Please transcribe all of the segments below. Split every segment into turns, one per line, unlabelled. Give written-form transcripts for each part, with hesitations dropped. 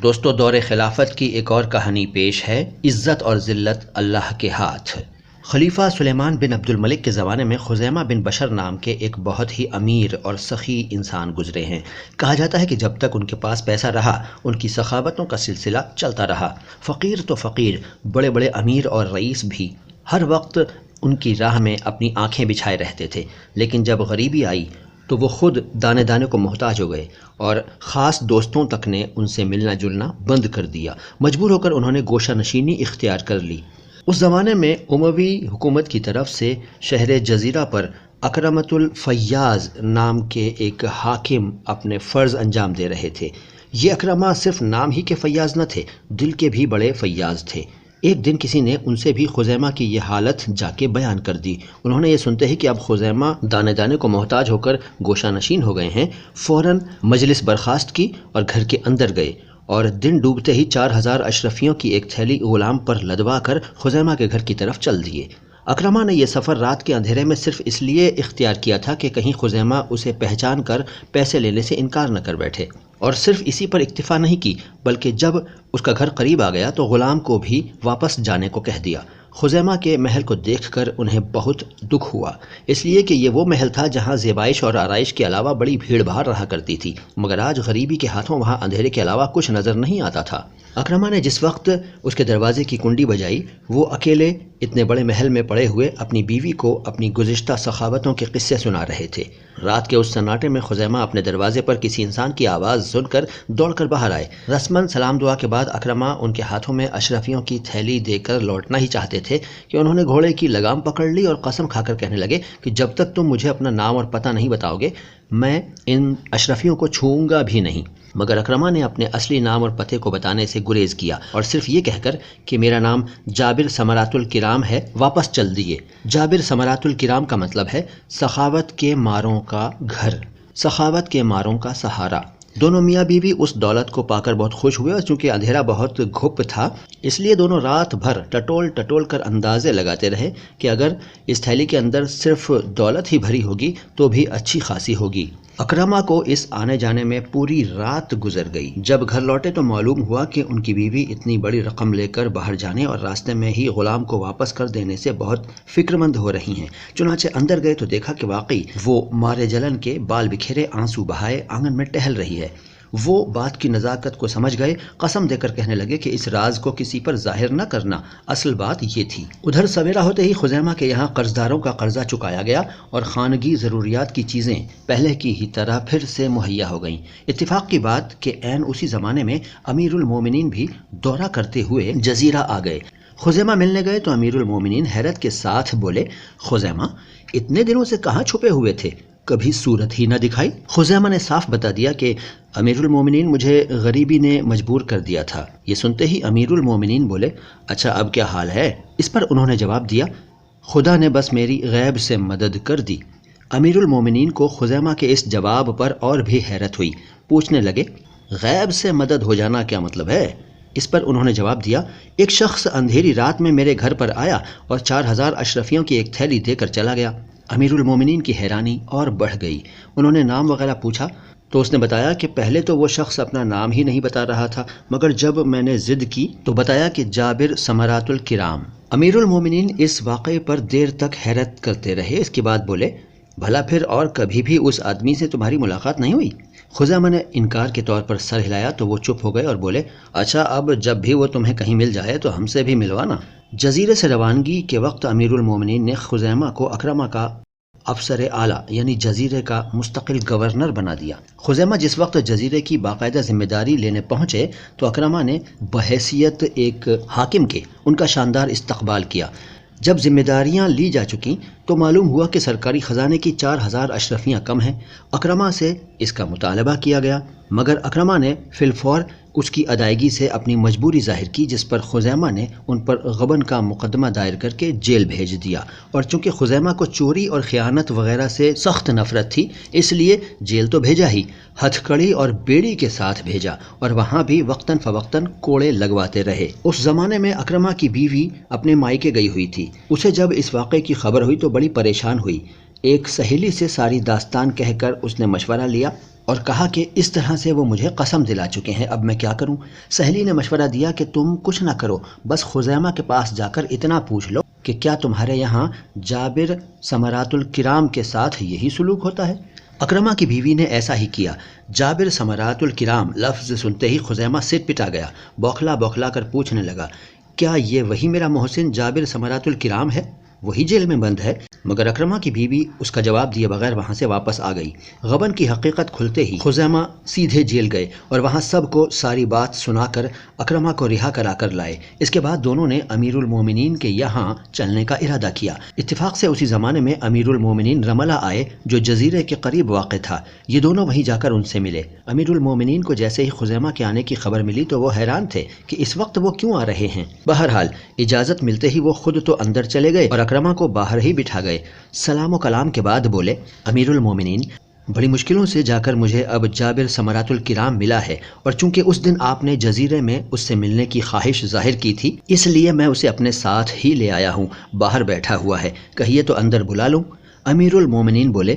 دوستو، دور خلافت کی ایک اور کہانی پیش ہے۔ عزت اور ذلت اللہ کے ہاتھ۔ خلیفہ سلیمان بن عبد الملک کے زمانے میں خزیمہ بن بشر نام کے ایک بہت ہی امیر اور سخی انسان گزرے ہیں۔ کہا جاتا ہے کہ جب تک ان کے پاس پیسہ رہا ان کی سخاوتوں کا سلسلہ چلتا رہا۔ فقیر تو فقیر، بڑے بڑے امیر اور رئیس بھی ہر وقت ان کی راہ میں اپنی آنکھیں بچھائے رہتے تھے، لیکن جب غریبی آئی تو وہ خود دانے دانے کو محتاج ہو گئے اور خاص دوستوں تک نے ان سے ملنا جلنا بند کر دیا۔ مجبور ہو کر انہوں نے گوشہ نشینی اختیار کر لی۔ اس زمانے میں اموی حکومت کی طرف سے شہر جزیرہ پر اکرمۃ الفیاض نام کے ایک حاکم اپنے فرض انجام دے رہے تھے۔ یہ اکرمہ صرف نام ہی کے فیاض نہ تھے، دل کے بھی بڑے فیاض تھے۔ ایک دن کسی نے ان سے بھی خزیمہ کی یہ حالت جا کے بیان کر دی۔ انہوں نے یہ سنتے ہی کہ اب خزیمہ دانے دانے کو محتاج ہو کر گوشہ نشین ہو گئے ہیں، فوراً مجلس برخاست کی اور گھر کے اندر گئے اور دن ڈوبتے ہی 4000 اشرفیوں کی ایک تھیلی غلام پر لدوا کر خزیمہ کے گھر کی طرف چل دیے۔ اکرمہ نے یہ سفر رات کے اندھیرے میں صرف اس لیے اختیار کیا تھا کہ کہیں خزیمہ اسے پہچان کر پیسے لینے سے انکار نہ کر بیٹھے، اور صرف اسی پر اکتفا نہیں کی بلکہ جب اس کا گھر قریب آ گیا تو غلام کو بھی واپس جانے کو کہہ دیا۔ خزیمہ کے محل کو دیکھ کر انہیں بہت دکھ ہوا، اس لیے کہ یہ وہ محل تھا جہاں زیبائش اور آرائش کے علاوہ بڑی بھیڑ بھاڑ رہا کرتی تھی، مگر آج غریبی کے ہاتھوں وہاں اندھیرے کے علاوہ کچھ نظر نہیں آتا تھا۔ اکرمہ نے جس وقت اس کے دروازے کی کنڈی بجائی، وہ اکیلے اتنے بڑے محل میں پڑے ہوئے اپنی بیوی کو اپنی گزشتہ سخاوتوں کے قصے سنا رہے تھے۔ رات کے اس سناٹے میں خزیمہ اپنے دروازے پر کسی انسان کی آواز سن کر دوڑ کر باہر آئے۔ رسماً سلام دعا کے بعد اکرمہ ان کے ہاتھوں میں اشرفیوں کی تھیلی دے کر لوٹنا ہی چاہتے تھے کہ انہوں نے گھوڑے کی لگام پکڑ لی اور قسم کھا کر کہنے لگے کہ جب تک تم مجھے اپنا نام اور پتہ نہیں بتاؤ گے میں ان اشرفیوں کو چھوؤں گا بھی نہیں۔ مگر اکرمہ نے اپنے اصلی نام اور پتے کو بتانے سے گریز کیا اور صرف یہ کہہ کر کہ میرا نام جابر ثمرات الکرام ہے واپس چل دیے۔ جابر ثمرات الکرام کا مطلب ہے سخاوت کے ماروں کا گھر، سخاوت کے ماروں کا سہارا۔ دونوں میاں بیوی اس دولت کو پا کر بہت خوش ہوئے اور چونکہ اندھیرا بہت گھپ تھا اس لیے دونوں رات بھر ٹٹول ٹٹول کر اندازے لگاتے رہے کہ اگر اس تھیلی کے اندر صرف دولت ہی بھری ہوگی تو بھی اچھی خاصی ہوگی۔ اکرمہ کو اس آنے جانے میں پوری رات گزر گئی۔ جب گھر لوٹے تو معلوم ہوا کہ ان کی بیوی اتنی بڑی رقم لے کر باہر جانے اور راستے میں ہی غلام کو واپس کر دینے سے بہت فکر مند ہو رہی ہیں۔ چنانچہ اندر گئے تو دیکھا کہ واقعی وہ مارے جلن کے بال بکھیرے آنسو بہائے آنگن میں ٹہل رہی ہے۔ وہ بات کی نزاکت کو سمجھ گئے، قسم دے کر کہنے لگے کہ اس راز کو کسی پر ظاہر نہ کرنا، اصل بات یہ تھی۔ ادھر سویرا ہوتے ہی خزیمہ کے یہاں قرضداروں کا قرضہ چکایا گیا اور خانگی ضروریات کی چیزیں پہلے کی ہی طرح پھر سے مہیا ہو گئیں۔ اتفاق کی بات کہ عین اسی زمانے میں امیر المومنین بھی دورہ کرتے ہوئے جزیرہ آ گئے۔ خزیمہ ملنے گئے تو امیر المومنین حیرت کے ساتھ بولے، خزیمہ اتنے دنوں سے کہاں چھپے ہوئے تھے؟ کبھی صورت ہی نہ دکھائی۔ خزیمہ نے صاف بتا دیا کہ امیر المومنین مجھے غریبی نے مجبور کر دیا تھا۔ یہ سنتے ہی امیر المومنین بولے، اچھا اب کیا حال ہے؟ اس پر انہوں نے جواب دیا، خدا نے بس میری غیب سے مدد کر دی۔ امیر المومنین کو خزیمہ کے اس جواب پر اور بھی حیرت ہوئی، پوچھنے لگے، غیب سے مدد ہو جانا کیا مطلب ہے؟ اس پر انہوں نے جواب دیا، ایک شخص اندھیری رات میں میرے گھر پر آیا اور 4000 اشرفیوں کی ایک تھیلی دے کر چلا گیا۔ امیر المومنین کی حیرانی اور بڑھ گئی۔ انہوں نے نام وغیرہ پوچھا تو اس نے بتایا کہ پہلے تو وہ شخص اپنا نام ہی نہیں بتا رہا تھا، مگر جب میں نے ضد کی تو بتایا کہ جابر ثمرات الکرام۔ امیر المومنین اس واقعے پر دیر تک حیرت کرتے رہے، اس کے بعد بولے، بھلا پھر اور کبھی بھی اس آدمی سے تمہاری ملاقات نہیں ہوئی؟ خزیمہ نے انکار کے طور پر سر ہلایا تو وہ چپ ہو گئے اور بولے، اچھا اب جب بھی وہ تمہیں کہیں مل جائے تو ہم سے بھی ملوانا۔ جزیرے سے روانگی کے وقت امیر المومنین نے خزیمہ کو اکرمہ کا افسر اعلیٰ یعنی جزیرے کا مستقل گورنر بنا دیا۔ خزیمہ جس وقت جزیرے کی باقاعدہ ذمہ داری لینے پہنچے تو اکرمہ نے بحیثیت ایک حاکم کے ان کا شاندار استقبال کیا۔ جب ذمہ داریاں لی جا چکیں تو معلوم ہوا کہ سرکاری خزانے کی 4000 اشرفیاں کم ہیں۔ اکرمہ سے اس کا مطالبہ کیا گیا مگر اکرمہ نے فی الفور اس کی ادائیگی سے اپنی مجبوری ظاہر کی، جس پر خزیمہ نے ان پر غبن کا مقدمہ دائر کر کے جیل بھیج دیا، اور چونکہ خزیمہ کو چوری اور خیانت وغیرہ سے سخت نفرت تھی اس لیے جیل تو بھیجا ہی، ہتھ کڑی اور بیڑی کے ساتھ بھیجا اور وہاں بھی وقتاً فوقتاً کوڑے لگواتے رہے۔ اس زمانے میں اکرمہ کی بیوی اپنے مائکے گئی ہوئی تھی۔ اسے جب اس واقعے کی خبر ہوئی تو بڑی پریشان ہوئی۔ ایک سہیلی سے ساری داستان کہہ کر اس نے مشورہ لیا اور کہا کہ اس طرح سے وہ مجھے قسم دلا چکے ہیں، اب میں کیا کروں؟ سہیلی نے مشورہ دیا کہ تم کچھ نہ کرو، بس خزیمہ کے پاس جا کر اتنا پوچھ لو کہ کیا تمہارے یہاں جابر ثمرات الکرام کے ساتھ یہی سلوک ہوتا ہے؟ اکرمہ کی بیوی نے ایسا ہی کیا۔ جابر ثمرات الکرام لفظ سنتے ہی خزیمہ سر پٹا گیا، بوکھلا بوکھلا کر پوچھنے لگا، کیا یہ وہی میرا محسن جابر ثمرات الکرام ہے؟ وہی جیل میں بند ہے؟ مگر اکرمہ کی بیوی اس کا جواب دیے بغیر وہاں سے واپس آ گئی۔ غبن کی حقیقت کھلتے ہی خزیمہ سیدھے جیل گئے اور وہاں سب کو ساری بات سنا کر اکرمہ کو رہا کرا کر لائے۔ اس کے بعد دونوں نے امیر المومنین کے یہاں چلنے کا ارادہ کیا۔ اتفاق سے اسی زمانے میں امیر المومنین رملہ آئے جو جزیرے کے قریب واقع تھا۔ یہ دونوں وہیں جا کر ان سے ملے۔ امیر المومنین کو جیسے ہی خزیمہ کے آنے کی خبر ملی تو وہ حیران تھے کہ اس وقت وہ کیوں آ رہے ہیں۔ بہرحال اجازت ملتے ہی وہ خود تو اندر چلے گئے اور اکرمہ کو باہر ہی بٹھا گئے۔ سلام و کلام کے بعد بولے، امیر المومنین، بڑی مشکلوں سے جا کر مجھے اب جابر ثمرات الکرام ملا ہے، اور چونکہ اس دن آپ نے جزیرے میں اس سے ملنے کی خواہش ظاہر کی تھی، اس لیے میں اسے اپنے ساتھ ہی لے آیا ہوں۔ باہر بیٹھا ہوا ہے، کہیے تو اندر بلا لوں؟ امیر المومنین بولے،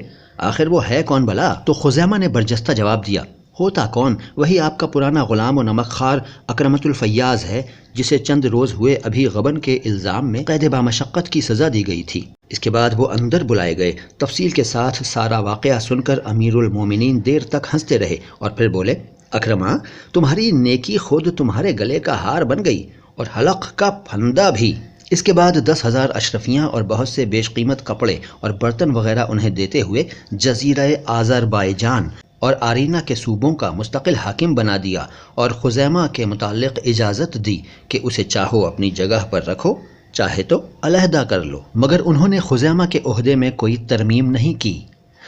آخر وہ ہے کون بلا؟ تو خزیمہ نے برجستہ جواب دیا، ہوتا کون، وہی آپ کا پرانا غلام و نمک خوار اکرمۃ الفیاض ہے، جسے چند روز ہوئے ابھی غبن کے الزام میں قید بامشقت کی سزا دی گئی تھی۔ اس کے بعد وہ اندر بلائے گئے۔ تفصیل کے ساتھ سارا واقعہ سن کر امیر المومنین دیر تک ہنستے رہے اور پھر بولے، اکرمہ، تمہاری نیکی خود تمہارے گلے کا ہار بن گئی اور حلق کا پھندہ بھی۔ اس کے بعد 10,000 اشرفیاں اور بہت سے بیش قیمت کپڑے اور برتن وغیرہ انہیں دیتے ہوئے جزیرہ آذربائیجان اور آرینہ کے صوبوں کا مستقل حاکم بنا دیا، اور خزیمہ کے متعلق اجازت دی کہ اسے چاہو اپنی جگہ پر رکھو، چاہے تو علیحدہ کر لو۔ مگر انہوں نے خزیمہ کے عہدے میں کوئی ترمیم نہیں کی۔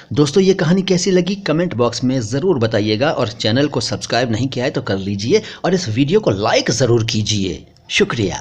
دوستو، یہ کہانی کیسی لگی کمنٹ باکس میں ضرور بتائیے گا، اور چینل کو سبسکرائب نہیں کیا ہے تو کر لیجئے، اور اس ویڈیو کو لائک ضرور کیجئے۔ شکریہ۔